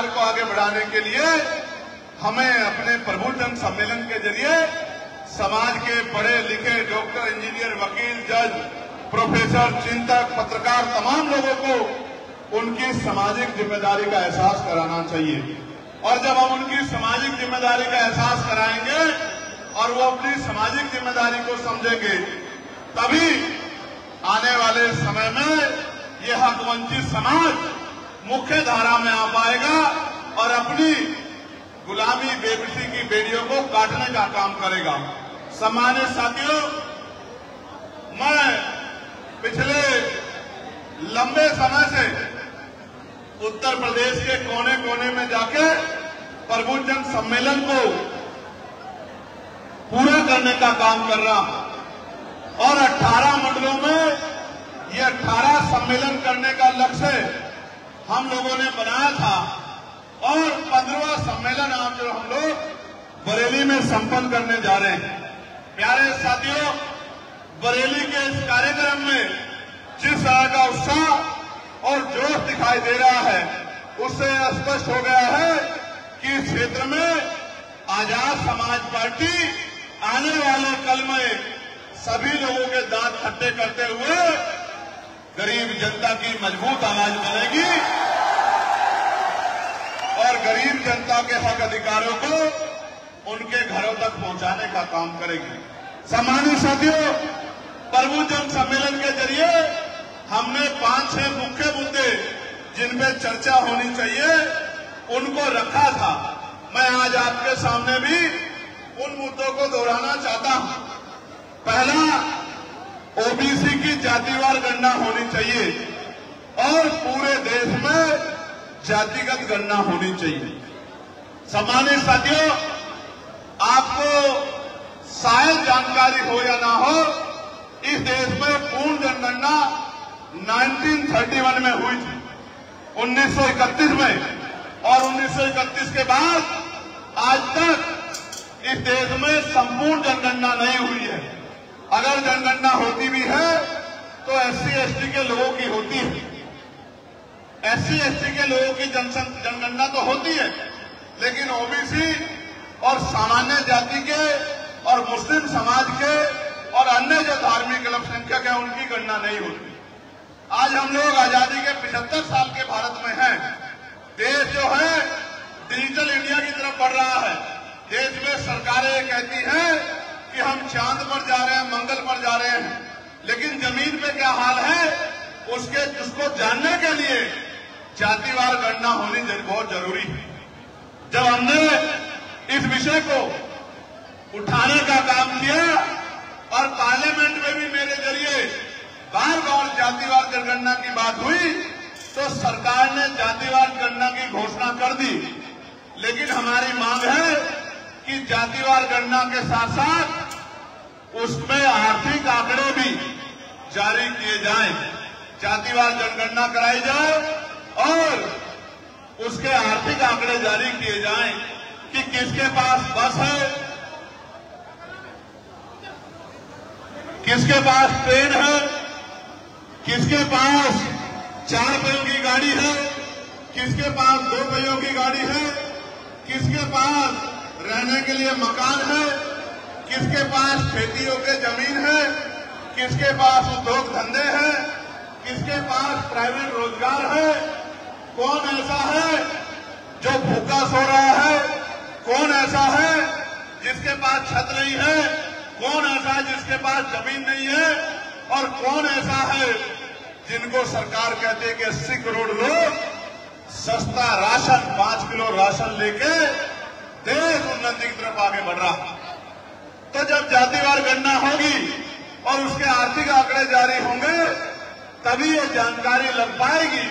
कार्य को आगे बढ़ाने के लिए हमें अपने प्रबुद्धजन सम्मेलन के जरिए समाज के पढ़े लिखे डॉक्टर, इंजीनियर, वकील, जज, प्रोफेसर, चिंतक, पत्रकार तमाम लोगों को उनकी सामाजिक जिम्मेदारी का एहसास कराना चाहिए। और जब हम उनकी सामाजिक जिम्मेदारी का एहसास कराएंगे और वो अपनी सामाजिक जिम्मेदारी को समझेंगे, तभी आने वाले समय में यह हक वंचित समाज मुख्य धारा में आ पाएगा और अपनी गुलामी बेबसी की बेड़ियों को काटने का काम करेगा। सम्मानित साथियों, मैं पिछले लंबे समय से उत्तर प्रदेश के कोने कोने में जाके प्रबुद्धजन सम्मेलन को पूरा करने का काम कर रहा हूं और 18 मंडलों में ये 18 सम्मेलन करने का लक्ष्य हम लोगों ने बनाया था और 15वां सम्मेलन आज जो हम लोग बरेली में संपन्न करने जा रहे हैं। प्यारे साथियों, बरेली के इस कार्यक्रम में जिस तरह का उत्साह और जोश दिखाई दे रहा है, उससे स्पष्ट हो गया है कि इस क्षेत्र में आजाद समाज पार्टी आने वाले कल में सभी लोगों के दांत खट्टे करते हुए गरीब जनता की मजबूत आवाज बनेगी और गरीब जनता के हक अधिकारों को उनके घरों तक पहुंचाने का काम करेगी। सम्मानित साथियों, प्रबुद्धजन सम्मेलन के जरिए हमने 5-6 मुख्य मुद्दे जिन पे चर्चा होनी चाहिए उनको रखा था। मैं आज आपके सामने भी उन मुद्दों को दोहराना चाहता हूं। पहला, ओबीसी की जातिवार गणना होनी चाहिए और पूरे देश में जातिगत गणना होनी चाहिए। सम्मानित साथियों, आपको शायद जानकारी हो या ना हो, इस देश में पूर्ण जनगणना 1931 में हुई थी, 1931 में, और 1931 के बाद आज तक इस देश में संपूर्ण जनगणना नहीं हुई है। अगर जनगणना होती भी है तो SC/ST के लोगों की होती है। SC/ST के लोगों की जनगणना तो होती है, लेकिन ओबीसी और सामान्य जाति के और मुस्लिम समाज के और अन्य जो धार्मिक अल्पसंख्यक है उनकी गणना नहीं होती। आज हम लोग आजादी के 75 साल के भारत में हैं। देश जो है डिजिटल इंडिया की तरफ बढ़ रहा है। देश में सरकारें कहती हैं कि हम चांद पर जा रहे हैं, मंगल पर जा रहे हैं, लेकिन जमीन पे क्या हाल है उसको जानने के लिए जातिवार गणना होनी बहुत जरूरी है। जब हमने इस विषय को उठाने का काम किया और पार्लियामेंट में भी मेरे जरिए बार बार जातिवार जनगणना की बात हुई, तो सरकार ने जातिवार गणना की घोषणा कर दी। लेकिन हमारी मांग है कि जातिवार गणना के साथ साथ उसमें आर्थिक आंकड़े भी जारी किए जाएं। जातिवार जनगणना कराई जाए और उसके आर्थिक आंकड़े जारी किए जाएं कि किसके पास बस है, किसके पास ट्रेन है, किसके पास 4 पहियों की गाड़ी है, किसके पास 2 पहियों की गाड़ी है, किसके पास रहने के लिए मकान है, किसके पास खेती योग्य जमीन है, किसके पास उद्योग धंधे हैं, किसके पास प्राइवेट रोजगार है, कौन ऐसा है जो भूखा सो रहा है, कौन ऐसा है जिसके पास छत नहीं है, कौन ऐसा है जिसके पास जमीन नहीं है, और कौन ऐसा है जिनको सरकार कहती है कि 80 करोड़ लोग सस्ता राशन 5 किलो राशन लेके देश उन्नति की तरफ आगे बढ़ रहा है। तो जब जातिवार गणना होगी और उसके आर्थिक आंकड़े जारी होंगे, तभी ये जानकारी लग पाएगी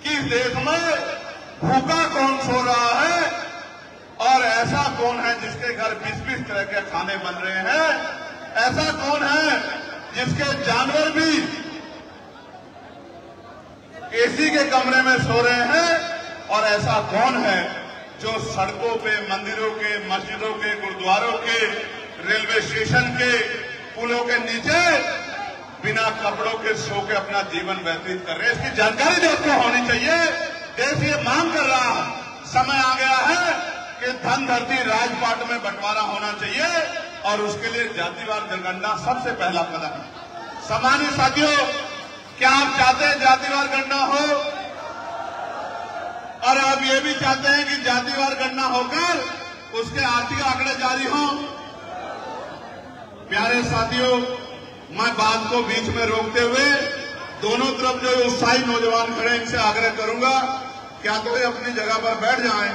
कि देश में भूखा कौन सो रहा है और ऐसा कौन है जिसके घर 20-20 तरह के खाने बन रहे हैं, ऐसा कौन है जिसके जानवर भी एसी के कमरे में सो रहे हैं, और ऐसा कौन है जो सड़कों पे, मंदिरों के, मस्जिदों के, गुरुद्वारों के, रेलवे स्टेशन के, पुलों के नीचे बिना कपड़ों के सो के अपना जीवन व्यतीत कर रहे हैं। इसकी जानकारी देश को होनी चाहिए। देश ये मांग कर रहा है। समय आ गया है कि धन धरती राजपाट में बंटवारा होना चाहिए और उसके लिए जातिवार जनगणना सबसे पहला कदम है। सम्मानित साथियों, क्या आप चाहते हैं जातिवार गणना हो? और आप ये भी चाहते हैं कि जातिवार गणना होकर उसके आर्थिक आंकड़े जारी हों? प्यारे साथियों, मैं बात को बीच में रोकते हुए दोनों तरफ जो उत्साही नौजवान खड़े इनसे आग्रह करूंगा, क्या तो ये अपनी जगह पर बैठ जाएं,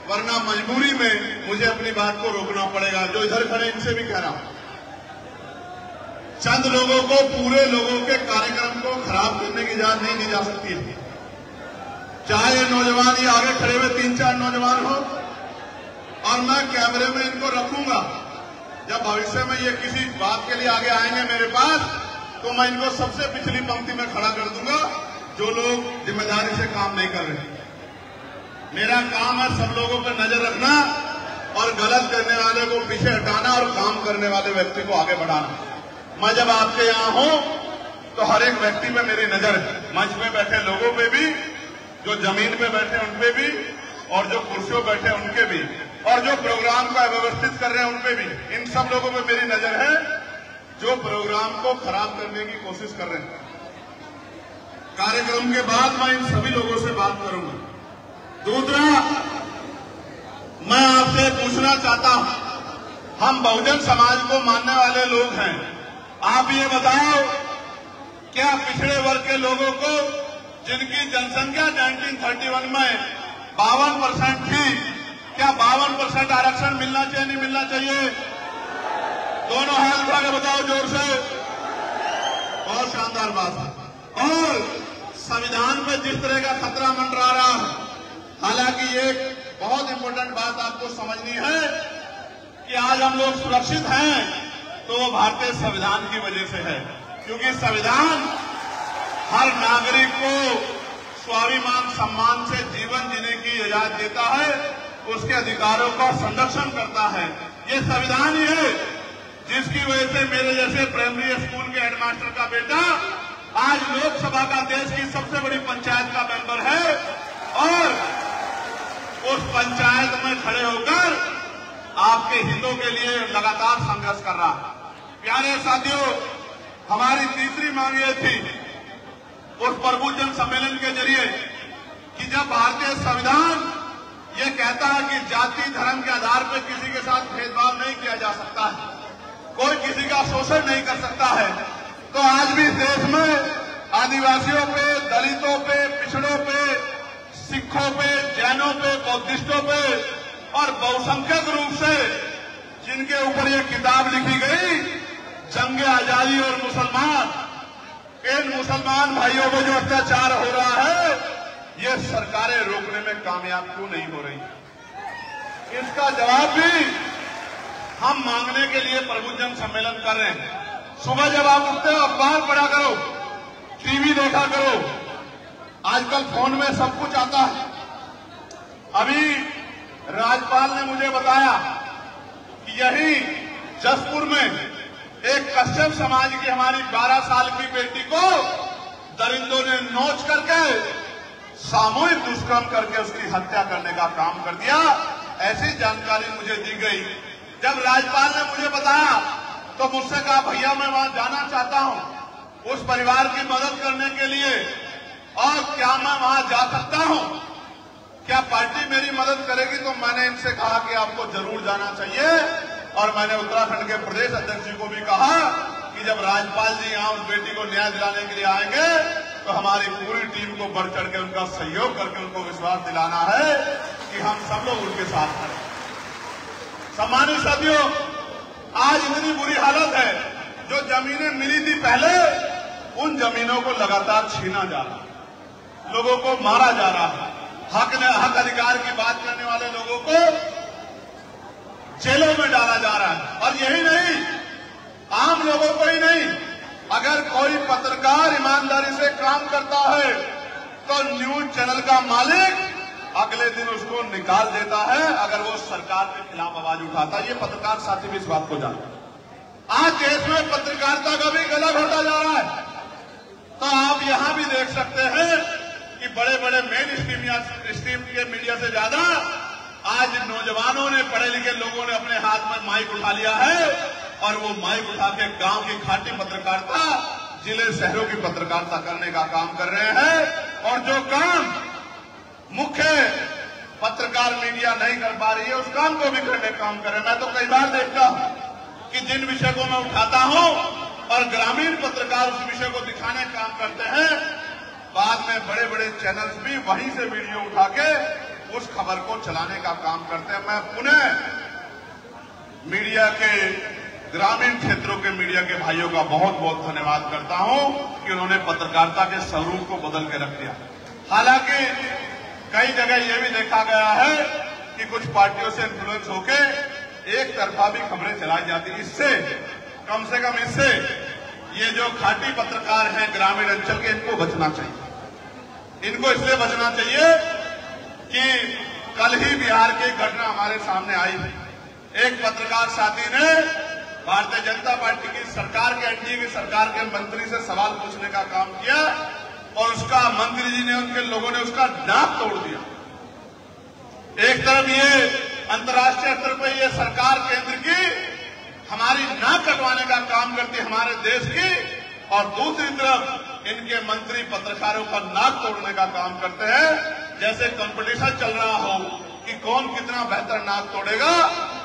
वरना मजबूरी में मुझे अपनी बात को रोकना पड़ेगा। जो इधर खड़े इनसे भी कह रहा हूं, चंद लोगों को पूरे लोगों के कार्यक्रम को खराब करने की इजाजत नहीं दी जा सकती है। चाहे ये नौजवान ये आगे खड़े हुए 3-4 नौजवान हो, और मैं कैमरे में इनको रखूंगा। जब भविष्य में ये किसी बात के लिए आगे आएंगे मेरे पास, तो मैं इनको सबसे पिछली पंक्ति में खड़ा कर दूंगा जो लोग जिम्मेदारी से काम नहीं कर रहे। मेरा काम है सब लोगों पर नजर रखना और गलत करने वाले को पीछे हटाना और काम करने वाले व्यक्ति को आगे बढ़ाना। मैं जब आपके यहां हूं तो हर एक व्यक्ति पे मेरी नजर है, मंच में बैठे लोगों पे भी, जो जमीन पे बैठे उन पे भी, और जो कुर्सियों बैठे उनके भी, और जो प्रोग्राम को व्यवस्थित कर रहे हैं उनपे भी। इन सब लोगों पे मेरी नजर है जो प्रोग्राम को खराब करने की कोशिश कर रहे हैं। कार्यक्रम के बाद मैं इन सभी लोगों से बात करूंगा। दूसरा, मैं आपसे पूछना चाहता हूं, हम बहुजन समाज को मानने वाले लोग हैं, आप ये बताओ, क्या पिछड़े वर्ग के लोगों को, जिनकी जनसंख्या 1931 में 52% थी, क्या 52% आरक्षण मिलना चाहिए नहीं मिलना चाहिए? दोनों हाथ उठा के बताओ जोर से। बहुत शानदार बात है। और संविधान में जिस तरह का खतरा मंडरा रहा है, हालांकि एक बहुत इंपॉर्टेंट बात आपको समझनी है कि आज हम लोग सुरक्षित हैं तो वो भारतीय संविधान की वजह से है, क्योंकि संविधान हर नागरिक को स्वाभिमान सम्मान से जीवन जीने की इजाजत देता है, उसके अधिकारों का संरक्षण करता है। ये संविधान ही है जिसकी वजह से मेरे जैसे प्राइमरी स्कूल के हेडमास्टर का बेटा आज लोकसभा का देश की सबसे बड़ी पंचायत का मेंबर है और उस पंचायत में खड़े होकर आपके हितों के लिए लगातार संघर्ष कर रहा है। प्यारे साथियों, हमारी तीसरी मांग ये थी उस प्रबुद्धजन सम्मेलन के जरिए कि जब भारतीय संविधान ये कहता है कि जाति धर्म के आधार पर किसी के साथ भेदभाव नहीं किया जा सकता है, कोई किसी का शोषण नहीं कर सकता है, तो आज भी इस देश में आदिवासियों पे, दलितों पे, पिछड़ों पे, सिखों पे, जैनों पे, बौद्धिस्टों पे और बहुसंख्यक रूप से जिनके ऊपर ये किताब लिखी गई, जंग आजादी और मुसलमान, इन मुसलमान भाइयों को जो अत्याचार हो रहा है, ये सरकारें रोकने में कामयाब क्यों नहीं हो रही? इसका जवाब भी हम मांगने के लिए प्रबुद्धजन सम्मेलन कर रहे हैं। सुबह जब आप उठते हो अखबार पढ़ा करो, टीवी देखा करो, आजकल फोन में सब कुछ आता है। अभी राज्यपाल ने मुझे बताया कि यही जसपुर में एक कश्यप समाज की हमारी 12 साल की बेटी को दरिंदों ने नोच करके सामूहिक दुष्कर्म करके उसकी हत्या करने का काम कर दिया। ऐसी जानकारी मुझे दी गई। जब राज्यपाल ने मुझे बताया तो मुझसे कहा, भैया मैं वहां जाना चाहता हूं उस परिवार की मदद करने के लिए, और क्या मैं वहां जा सकता हूं? क्या पार्टी मेरी मदद करेगी? तो मैंने इनसे कहा कि आपको जरूर जाना चाहिए। और मैंने उत्तराखंड के प्रदेश अध्यक्ष जी को भी कहा कि जब राज्यपाल जी यहां उस बेटी को न्याय दिलाने के लिए आएंगे तो हमारी पूरी टीम को बढ़ चढ़ के उनका सहयोग करके उनको विश्वास दिलाना है कि हम सब लोग उनके साथ हैं। सम्मानित साथियों, आज इतनी बुरी हालत है, जो जमीनें मिली थी पहले, उन जमीनों को लगातार छीना जा रहा है, लोगों को मारा जा रहा है, हक अधिकार की बात करने वाले लोगों को जेलों में डाला जा रहा है। और यही नहीं, आम लोगों को ही नहीं, अगर कोई पत्रकार ईमानदारी से काम करता है तो न्यूज चैनल का मालिक अगले दिन उसको निकाल देता है अगर वो सरकार के खिलाफ आवाज उठाता है। ये पत्रकार साथी भी इस बात को जानते हैं। आज देश में पत्रकारिता का भी गला घोटा जा रहा है। तो आप यहां भी देख सकते हैं कि बड़े बड़े मेन स्ट्रीम के मीडिया से ज्यादा आज नौजवानों ने, पढ़े लिखे लोगों ने अपने हाथ में माइक उठा लिया है और वो माइक उठा के गांव की खाटी पत्रकारिता, जिले शहरों की पत्रकारिता करने का काम कर रहे हैं। और जो काम मुख्य पत्रकार मीडिया नहीं कर पा रही है, उस काम को भी करने का काम कर रहे हैं। मैं तो कई बार देखता हूं कि जिन विषय को मैं उठाता हूं और ग्रामीण पत्रकार उस विषय को दिखाने का काम करते हैं, बाद में बड़े बड़े चैनल्स भी वहीं से वीडियो उठा के उस खबर को चलाने का काम करते हैं। मैं पुनः मीडिया के, ग्रामीण क्षेत्रों के मीडिया के भाइयों का बहुत बहुत धन्यवाद करता हूं कि उन्होंने पत्रकारिता के स्वरूप को बदल के रख दिया। हालांकि कई जगह यह भी देखा गया है कि कुछ पार्टियों से इन्फ्लुएंस होके एक तरफा भी खबरें चलाई जाती। इससे कम से कम इससे ये जो खाटी पत्रकार हैं ग्रामीण अंचल के, इनको बचना चाहिए। इनको इसलिए बचना चाहिए कि कल ही बिहार की घटना हमारे सामने आई थी। एक पत्रकार साथी ने भारतीय जनता पार्टी की सरकार के, एनडीए की सरकार के मंत्री से सवाल पूछने का काम किया और उसका मंत्री जी ने, उनके लोगों ने उसका नाक तोड़ दिया। एक तरफ ये अंतर्राष्ट्रीय स्तर पर ये सरकार केंद्र की हमारी नाक कटवाने का काम करती है हमारे देश की, और दूसरी तरफ इनके मंत्री पत्रकारों का नाक तोड़ने का काम करते हैं। जैसे कंपटीशन चल रहा हो कि कौन कितना बेहतर नाक तोड़ेगा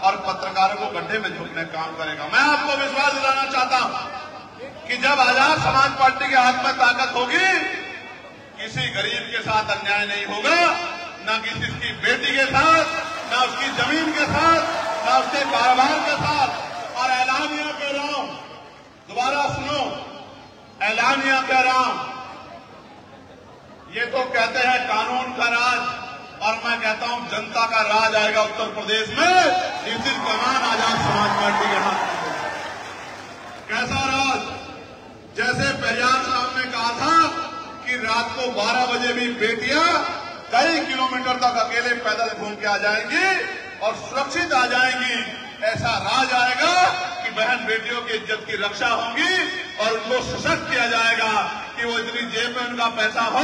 और पत्रकारों को गड्ढे में झोंकने का काम करेगा। मैं आपको विश्वास दिलाना चाहता हूं कि जब आजाद समाज पार्टी के हाथ में ताकत होगी, किसी गरीब के साथ अन्याय नहीं होगा, न किसी की बेटी के साथ, न उसकी जमीन के साथ, न उसके कारोबार के साथ। और ऐलानिया कह रहा हूं, दोबारा सुनो, ऐलानिया कह रहा हूं, ये तो कहते हैं कानून का राज, और मैं कहता हूं जनता का राज आएगा उत्तर प्रदेश में। जिस दिन कमान आजाद समाज पार्टी के हाथ में। कैसा राज? जैसे पेरियार साहब ने कहा था कि रात को 12 बजे भी बेटियां कई किलोमीटर तक अकेले पैदल घूम के आ जाएंगी और सुरक्षित आ जाएंगी। ऐसा राज आएगा कि बहन बेटियों की इज्जत की रक्षा होगी और उनको सशक्त किया जाएगा कि वो इतनी जेब में उनका पैसा हो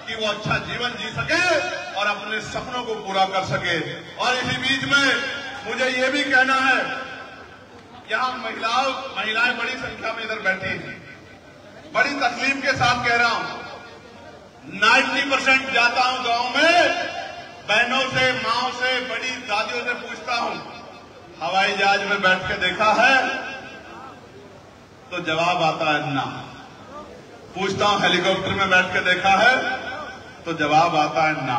कि वो अच्छा जीवन जी सके और अपने सपनों को पूरा कर सके। और इसी बीच में मुझे ये भी कहना है, यहां महिलाएं बड़ी संख्या में इधर बैठी हैं। बड़ी तकलीफ के साथ कह रहा हूं, 90% जाता हूं गांव में, बहनों से, माओ से, बड़ी दादियों से पूछता हूं, हवाई जहाज में बैठ के देखा है? तो जवाब आता है ना। पूछता हूं हेलीकॉप्टर में बैठ के देखा है? तो जवाब आता है ना।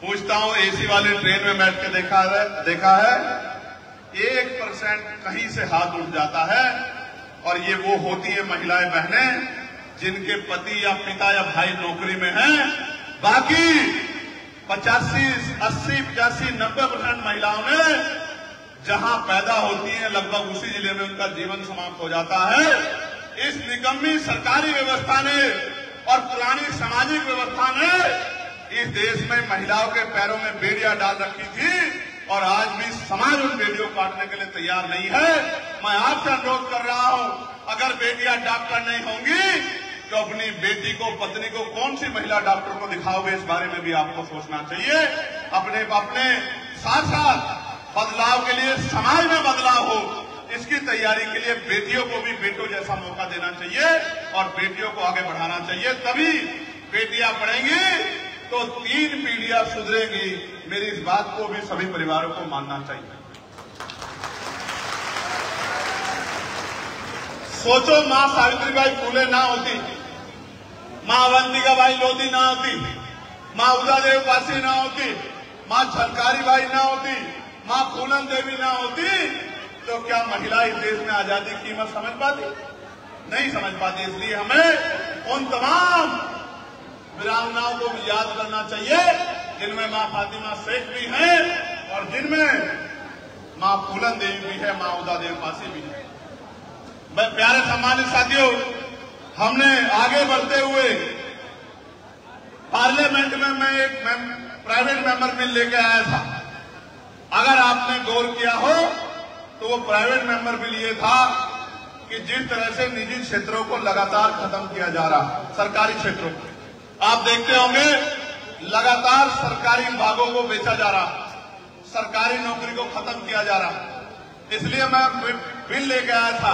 पूछता हूं एसी वाली ट्रेन में बैठ के देखा है? 1% कहीं से हाथ उठ जाता है। और ये वो होती है महिलाएं, बहनें जिनके पति या पिता या भाई नौकरी में हैं। बाकी 85, 80, 85, 90% महिलाओं ने जहां पैदा होती हैं लगभग उसी जिले में उनका जीवन समाप्त हो जाता है। इस निकम्मी सरकारी व्यवस्था ने और पुरानी सामाजिक व्यवस्था ने इस देश में महिलाओं के पैरों में बेड़ियां डाल रखी थी और आज भी समाज उन बेड़ियों को काटने के लिए तैयार नहीं है। मैं आपसे अनुरोध कर रहा हूं, अगर बेटियां डॉक्टर नहीं होंगी तो अपनी बेटी को, पत्नी को कौन सी महिला डॉक्टर को दिखाओगे? इस बारे में भी आपको सोचना चाहिए। अपने साथ साथ बदलाव के लिए, समाज में बदलाव हो, इसकी तैयारी के लिए बेटियों को भी बेटों जैसा मौका देना चाहिए और बेटियों को आगे बढ़ाना चाहिए। तभी बेटियां पढ़ेंगी तो 3 पीढ़ियां सुधरेंगी। मेरी इस बात को भी सभी परिवारों को मानना चाहिए। सोचो, मां सावित्रीबाई फूले ना होती, मां अवंतिकाबाई लोधी ना होती, मां उदादेव पासी ना होती, मां झलकारी बाई ना होती, मां फूलन देवी ना होती, तो क्या महिला इस देश में आजादी की कीमत समझ पाती? नहीं समझ पाती। इसलिए हमें उन तमाम वीरांगनाओं को भी याद करना चाहिए जिनमें मां फातिमा शेख भी हैं और जिनमें मां फूलन देवी भी है, मां उदादेव पासी भी है। मैं प्यारे सम्मानित साथियों, हमने आगे बढ़ते हुए पार्लियामेंट में मैं एक प्राइवेट मेंबर बिल लेके आया था। अगर आपने गौर किया हो तो वो प्राइवेट मेंबर बिल ये था कि जिस तरह से निजी क्षेत्रों को लगातार खत्म किया जा रहा है, सरकारी क्षेत्रों को, आप देखते होंगे लगातार सरकारी विभागों को बेचा जा रहा, सरकारी नौकरी को खत्म किया जा रहा। इसलिए मैं बिल लेके आया था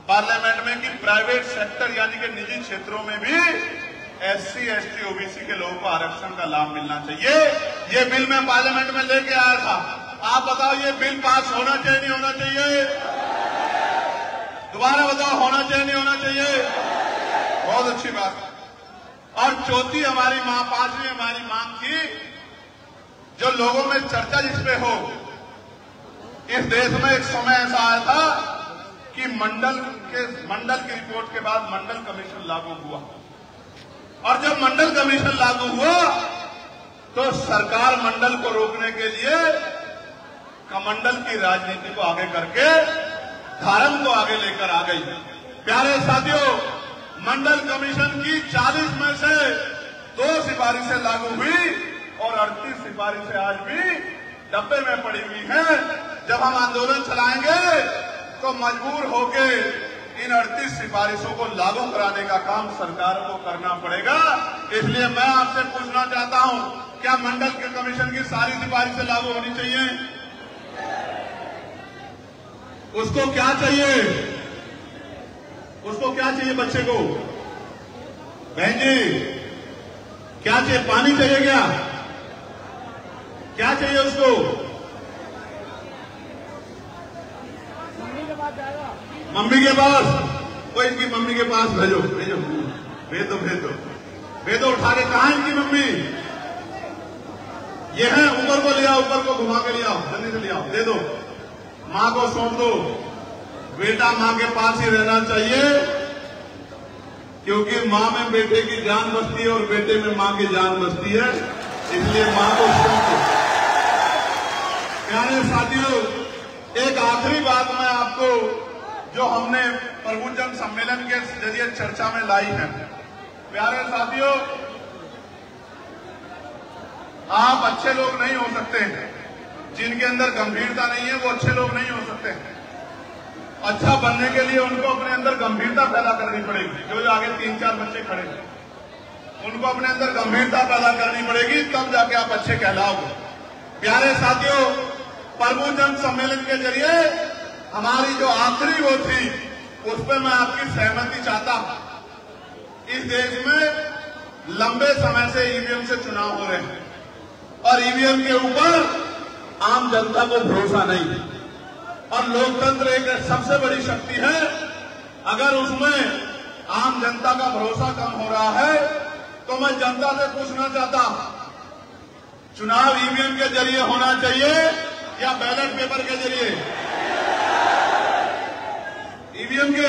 पार्लियामेंट में कि प्राइवेट सेक्टर यानी कि निजी क्षेत्रों में भी SC, ST, OBC के लोगों को आरक्षण का लाभ मिलना चाहिए। ये बिल मैं पार्लियामेंट में लेके आया था। आप बताओ ये बिल पास होना चाहिए नहीं होना चाहिए? दोबारा बताओ, होना चाहिए नहीं होना चाहिए? बहुत अच्छी बात। और पांचवी हमारी मांग थी, जो लोगों में चर्चा जिसपे हो। इस देश में एक समय ऐसा आया था कि मंडल की रिपोर्ट के बाद मंडल कमीशन लागू हुआ, और जब मंडल कमीशन लागू हुआ तो सरकार मंडल को रोकने के लिए कमंडल की राजनीति को आगे करके धर्म को आगे लेकर आ गई। प्यारे साथियों, मंडल कमीशन की 40 में से 2 सिफारिशें लागू हुई और 38 सिफारिशें आज भी डब्बे में पड़ी हुई हैं। जब हम आंदोलन चलाएंगे तो मजबूर होके इन 38 सिफारिशों को लागू कराने का काम सरकार को करना पड़ेगा। इसलिए मैं आपसे पूछना चाहता हूं, क्या मंडल के कमीशन की सारी सिफारिशें लागू होनी चाहिए? उसको क्या चाहिए? उसको क्या चाहिए बच्चे को? बहन जी, क्या चाहिए? पानी चाहिए क्या? क्या चाहिए उसको? मम्मी के पास। कोई इनकी मम्मी के पास भेजो, भेजो, भेज दो, भेज दो, भेज दो। उठा के कहां इनकी मम्मी? ये है, ऊपर को ले आओ, ऊपर को घुमा के ले आओ, जल्दी से ले आओ, दे दो, मां को सौंप दो। बेटा मां के पास ही रहना चाहिए, क्योंकि मां में बेटे की जान बसती है और बेटे में मां की जान बसती है। इसलिए मां को सौंप दो। प्यारे साथियों, एक आखिरी बात मैं आपको, जो हमने प्रबुद्धजन सम्मेलन के जरिए चर्चा में लाई है। प्यारे साथियों, आप अच्छे लोग नहीं हो सकते हैं। जिनके अंदर गंभीरता नहीं है वो अच्छे लोग नहीं हो सकते। अच्छा बनने के लिए उनको अपने अंदर गंभीरता पैदा करनी पड़ेगी। जो आगे 3-4 बच्चे खड़े हैं, उनको अपने अंदर गंभीरता पैदा करनी पड़ेगी, तब जाके आप अच्छे कहलाओगे। प्यारे साथियों, प्रबुद्धजन सम्मेलन के जरिए हमारी जो आखिरी वो थी, उस पर मैं आपकी सहमति चाहता हूं। इस देश में लंबे समय से ईवीएम से चुनाव हो रहे हैं और ईवीएम के ऊपर आम जनता को भरोसा नहीं। और लोकतंत्र एक सबसे बड़ी शक्ति है। अगर उसमें आम जनता का भरोसा कम हो रहा है तो मैं जनता से पूछना चाहता हूं, चुनाव ईवीएम के जरिए होना चाहिए या बैलेट पेपर के जरिए? ईवीएम के